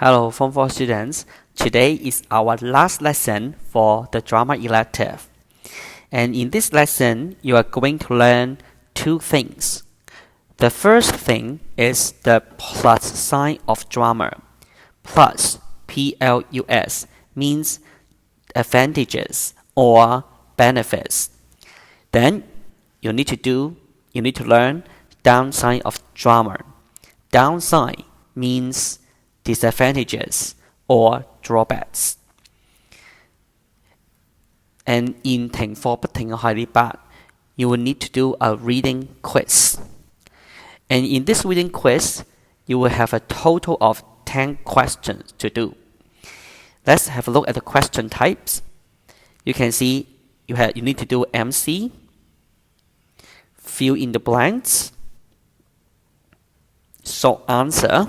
Hello, Form 4 students. Today is our last lesson for the drama elective. And in this lesson, you are going to learn two things. The first thing is the plus sign of drama. Plus, P-L-U-S, means advantages or benefits. Then you need to learn downside of drama. Downside means disadvantages or drawbacks. And in 停課不停嘅系列8, you will need to do a reading quiz. And in this reading quiz, you will have a total of 10 questions to do. Let's have a look at the question types. You can see you need to do MC, fill in the blanks, short answer.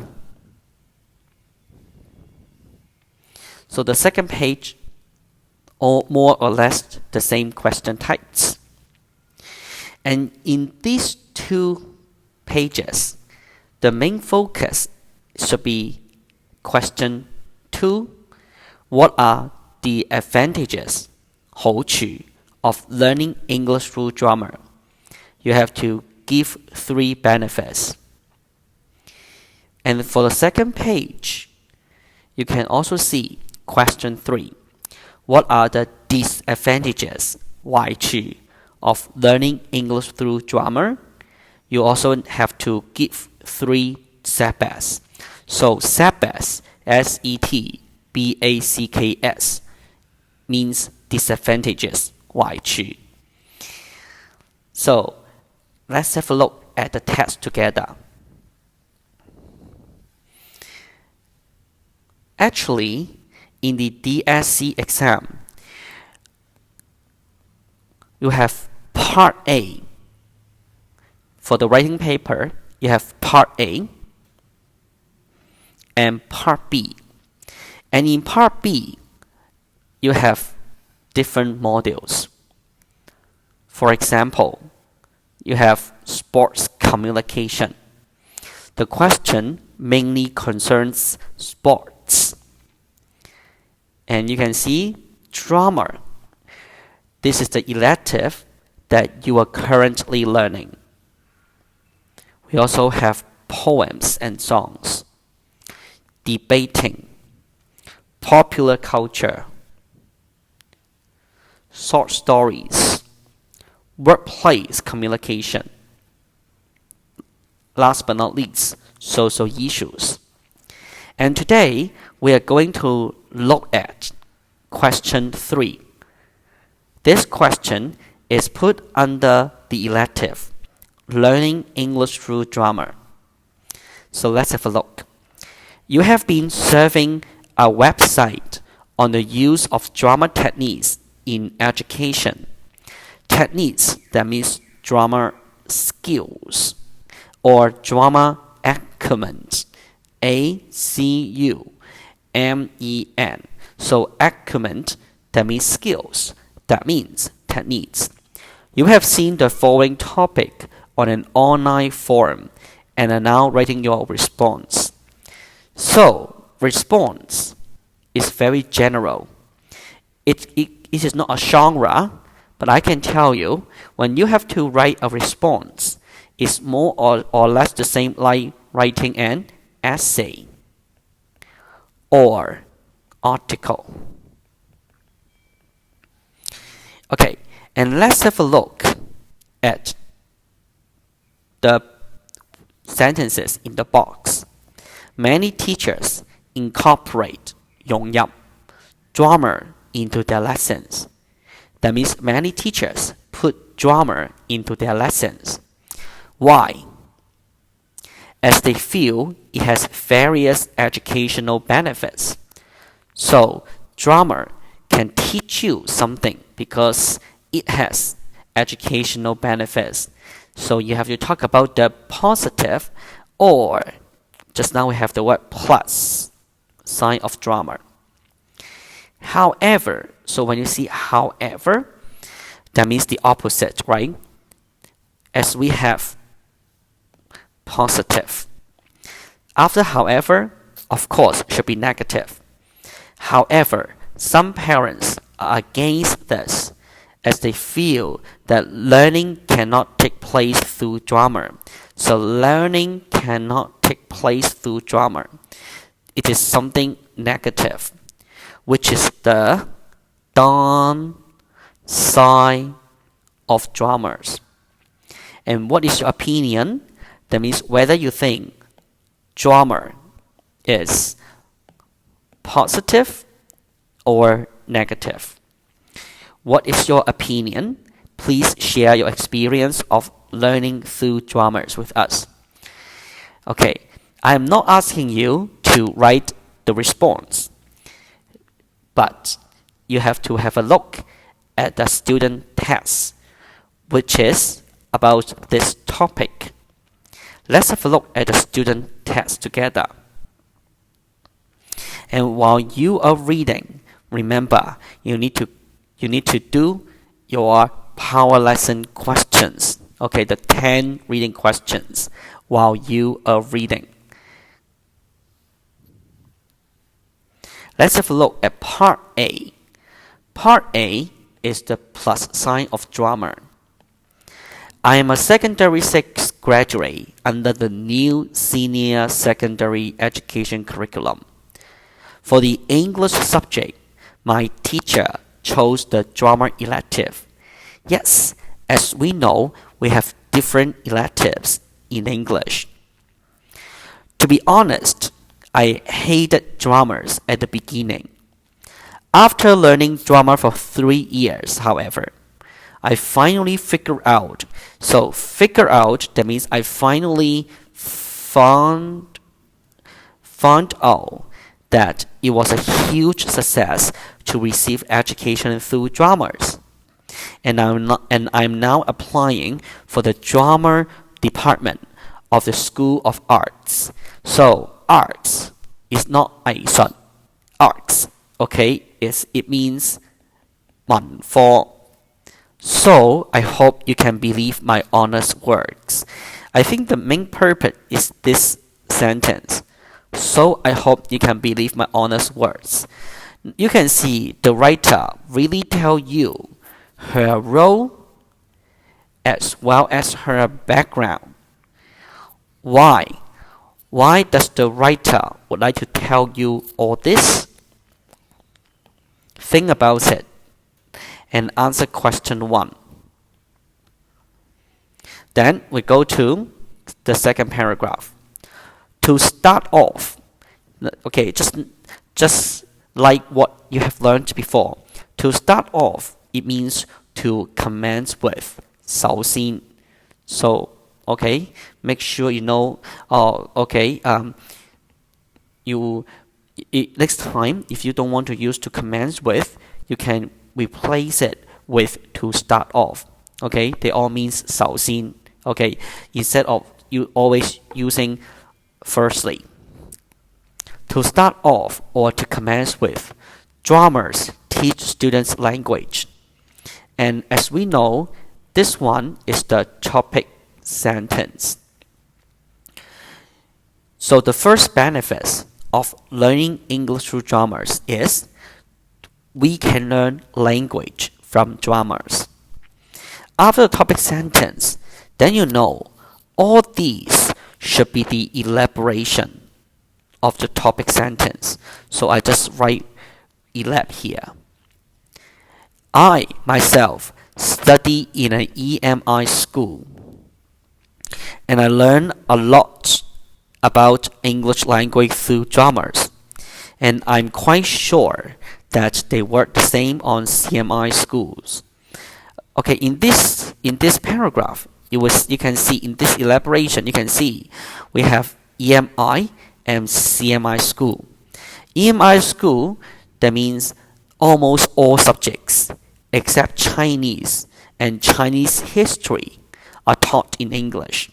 So the second page, more or less the same question types. And in these two pages, the main focus should be question 2. What are the advantages, 好處, of learning English through drama? You have to give 3 benefits. And for the second page, you can also see question 3. What are the disadvantages, 壞處, of learning English through drama? You also have to give 3 setbacks. So setbacks, S-E-T-B-A-C-K-S, means disadvantages, 壞處. So let's have a look at the text together. Actually, in the DSC exam, you have part A. For the writing paper, you have part A and part B. And in part B, you have different modules. For example, you have sports communication. The question mainly concerns sports. And you can see drama. This is the elective that you are currently learning. We also have poems and songs, debating, popular culture, short stories, workplace communication. Last but not least, social issues. And today, we are going to look at question 3. This question is put under the elective, Learning English Through Drama. So let's have a look. You have been surfing a website on the use of drama techniques in education. Techniques, that means drama skills or drama acumen. A-C-U-M-E-N. So acumen, that means skills. That means techniques. You have seen the following topic on an online forum and are now writing your response. So, response is very general. It is not a genre, but I can tell you, when you have to write a response, it's more or less the same like writing an essay or article. Okay, and let's have a look at the sentences in the box. Many teachers incorporate 融入 drama into their lessons. That means many teachers put drama into their lessons. Why? As they feel it has various educational benefits. So, drama can teach you something because it has educational benefits. So you have to talk about the positive, or just now we have the word plus, sign of drama. However, so when you see however, that means the opposite, right? As we have positive. After however, of course, should be negative. However, some parents are against this as they feel that learning cannot take place through drama. So learning cannot take place through drama. It is something negative, which is the downside of dramas. And what is your opinion? That means whether you think drama is positive or negative. What is your opinion? Please share your experience of learning through dramas with us. Okay, I am not asking you to write the response, but you have to have a look at the student test, which is about this topic. Let's have a look at the student test together. And while you are reading, remember you need to do your power lesson questions. Okay, the 10 reading questions while you are reading. Let's have a look at part A. Part A is the plus sign of drama. I am a secondary 6 graduate under the new senior secondary education curriculum. For the English subject, my teacher chose the drama elective. Yes, as we know, we have different electives in English. To be honest, I hated dramas at the beginning. After learning drama for 3 years, however, I finally figured out. So figure out, that means I finally found out that it was a huge success to receive education through dramas. And I'm now applying for the drama department of the School of Arts. So arts is not 藝術. Arts, okay, it means 文科. So I hope you can believe my honest words. I think the main purpose is this sentence. So I hope you can believe my honest words. You can see the writer really tell you her role as well as her background. Why? Why does the writer would like to tell you all this? Think about it and answer question 1. Then we go to the second paragraph. To start off, okay, just like what you have learned before. To start off, it means to commence with 首先. So, okay, make sure you know. Next time, if you don't want to use to commence with, you can replace it with to start off. Okay, they all means 首先. Okay, instead of you always using firstly. To start off or to commence with, dramas teach students language. And as we know, this one is the topic sentence. So the first benefit of learning English through dramas is we can learn language from dramas. After the topic sentence, then you know all these should be the elaboration of the topic sentence. So I just write elab here. I myself study in an EMI school, and I learn a lot about English language through dramas, and I'm quite sure that they work the same on CMI schools. Okay, in this paragraph, you can see in this elaboration, you can see we have EMI and CMI school. EMI school, that means almost all subjects except Chinese and Chinese history are taught in English.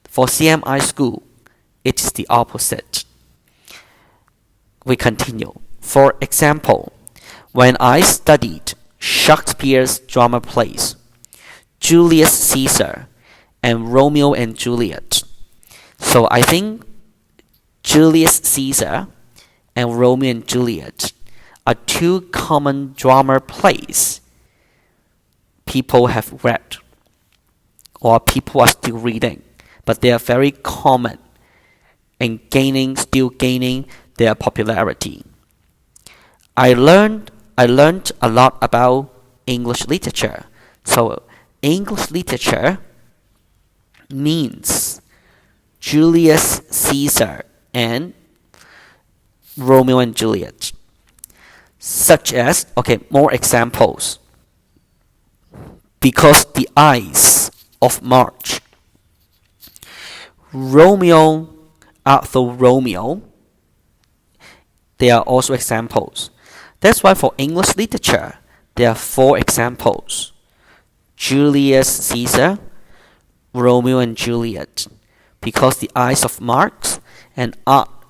For CMI school, it is the opposite. We continue. For example, when I studied Shakespeare's drama plays, Julius Caesar and Romeo and Juliet, so I think Julius Caesar and Romeo and Juliet are two common drama plays people have read or people are still reading, but they are very common and still gaining their popularity. I learned a lot about English literature. So English literature means Julius Caesar and Romeo and Juliet. Such as, more examples. Because the Ides of March. Arthur Romeo. They are also examples. That's why for English literature, there are 4 examples. Julius Caesar, Romeo and Juliet. Because the Ides of March and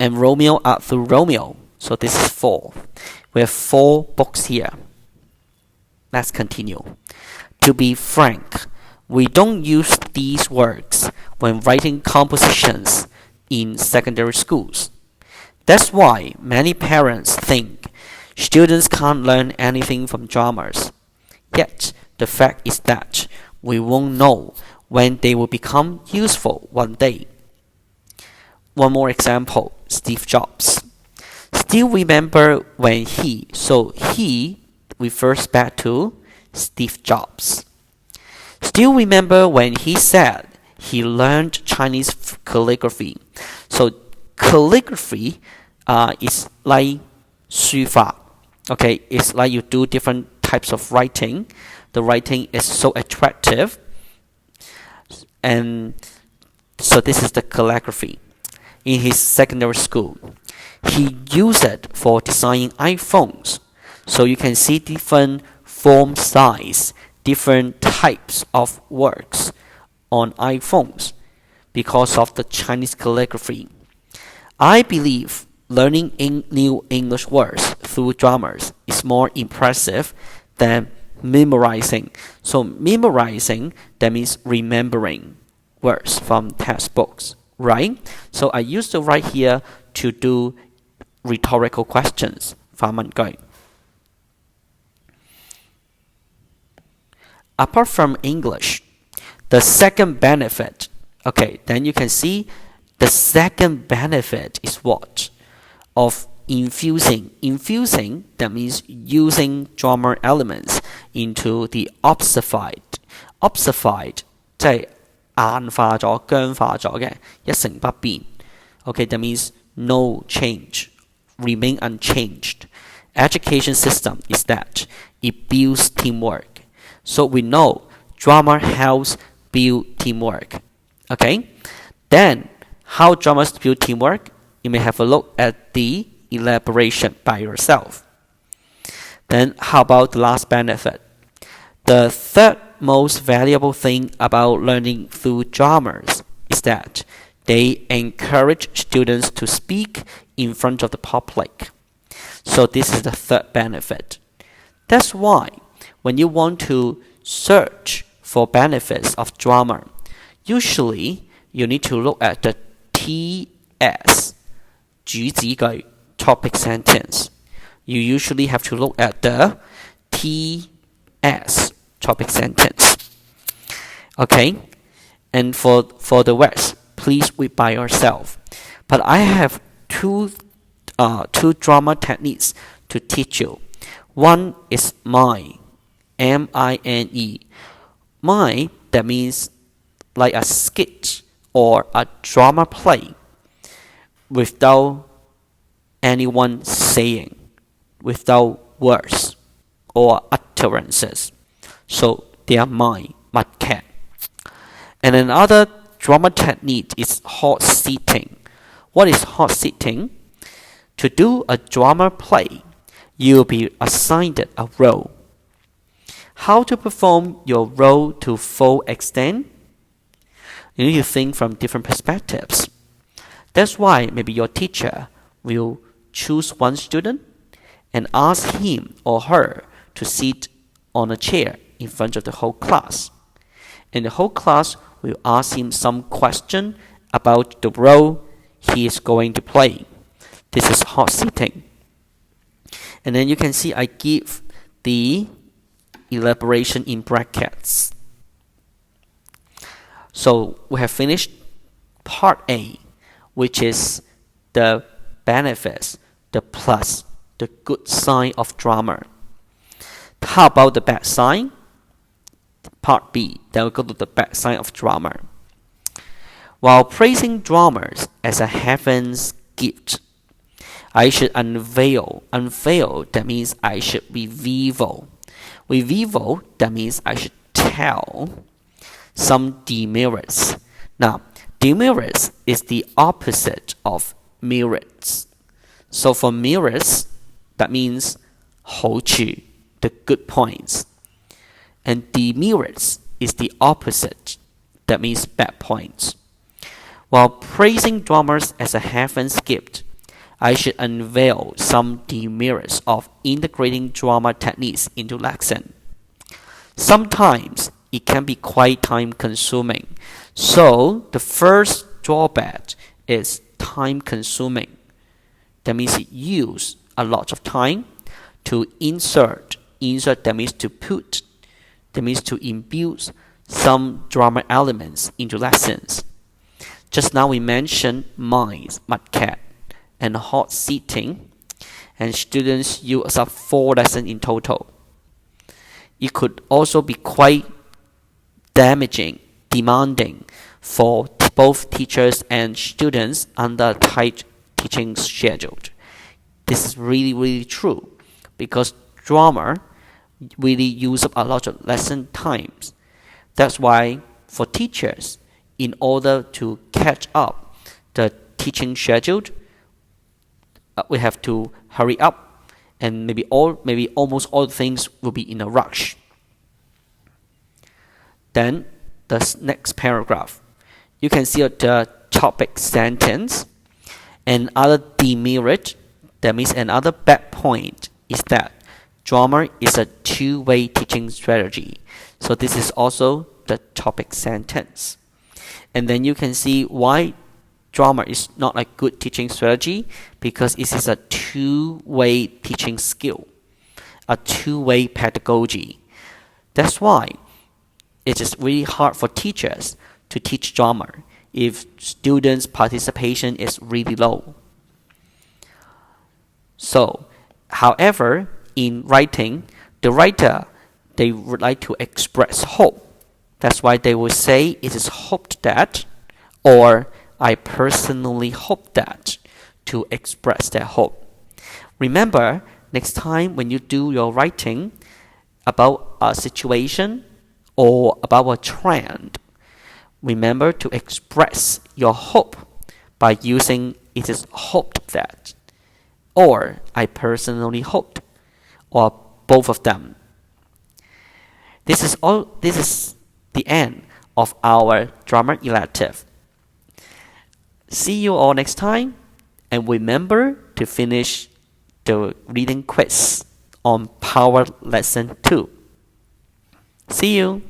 Romeo, Arthur Romeo. So this is 4. We have 4 books here. Let's continue. To be frank, we don't use these works when writing compositions in secondary schools. That's why many parents think students can't learn anything from dramas. Yet, the fact is that we won't know when they will become useful one day. One more example, Steve Jobs. Still remember when he refers back to Steve Jobs. Still remember when he said he learned Chinese calligraphy. So calligraphy is like 书法. It's like you do different types of writing. The writing is so attractive. And so this is the calligraphy. In his secondary school, he used it for designing iPhones. So you can see different form size, different types of works on iPhones because of the Chinese calligraphy. I believe learning new English words through dramas is more impressive than memorizing. So memorizing, that means remembering words from textbooks, right? So I used to write here to do rhetorical questions. 反問句. Apart from English, the second benefit, then you can see the second benefit is what? Of infusing. Infusing, that means using drama elements into the obsified. Obsified, 即係硬化咗、僵化咗嘅，一成不變。That means no change, remain unchanged. Education system is that it builds teamwork. So we know drama helps build teamwork. Then how dramas build teamwork? You may have a look at the elaboration by yourself. Then how about the last benefit? The third most valuable thing about learning through dramas is that they encourage students to speak in front of the public. So this is the third benefit. That's why when you want to search for benefits of drama, usually you need to look at the TS 主旨句 topic sentence. You usually have to look at the TS topic sentence. And for the rest, please read by yourself. But I have two drama techniques to teach you. One is mine, M-I-N-E. Mine, that means like a skit or a drama play without anyone saying, without words or utterances. So they are mine, matcat. And another drama technique is hot seating. What is hot seating? To do a drama play, you will be assigned a role. How to perform your role to full extent? You need to think from different perspectives. That's why maybe your teacher will choose one student and ask him or her to sit on a chair in front of the whole class. And the whole class will ask him some question about the role he is going to play. This is hot seating. And then you can see I give the elaboration in brackets. So we have finished part A, which is the benefits, the plus, the good side of drama. How about the bad side? Part B, then we'll go to the bad side of drama. While praising dramas as a heaven's gift, I should unveil. Unveil, that means I should reveal. Reveal, that means I should tell some demerits. Now, demerits is the opposite of merits. So for merits, that means 好处, the good points. And demerits is the opposite, that means bad points. While praising dramas as a heaven's gift, I should unveil some demerits of integrating drama techniques into lesson. Sometimes it can be quite time consuming. So the first drawback is time consuming. That means it uses a lot of time to insert. Insert, that means to put. That means to imbue some drama elements into lessons. Just now we mentioned mice, mudcat, and hot seating, and students use up 4 lessons in total. It could also be quite demanding for both teachers and students under a tight teaching schedule. This is really true because drama really use up a lot of lesson times. That's why for teachers, in order to catch up the teaching schedule, we have to hurry up, and maybe almost all things will be in a rush. Then the next paragraph, you can see the topic sentence. Another demerit, that means another bad point, is that drama is a two-way teaching strategy. So this is also the topic sentence. And then you can see why drama is not a good teaching strategy, because it is a two-way teaching skill, a two-way pedagogy. That's why it is really hard for teachers to teach drama if students' participation is really low. So, however, in writing, the writer, they would like to express hope. That's why they will say it is hoped that, or I personally hope that, to express their hope. Remember, next time when you do your writing about a situation or about a trend, remember to express your hope by using it is hoped that, or I personally hoped, or both of them. This is the end of our drama elective. See you all next time, and remember to finish the reading quiz on Power Lesson 2. See you!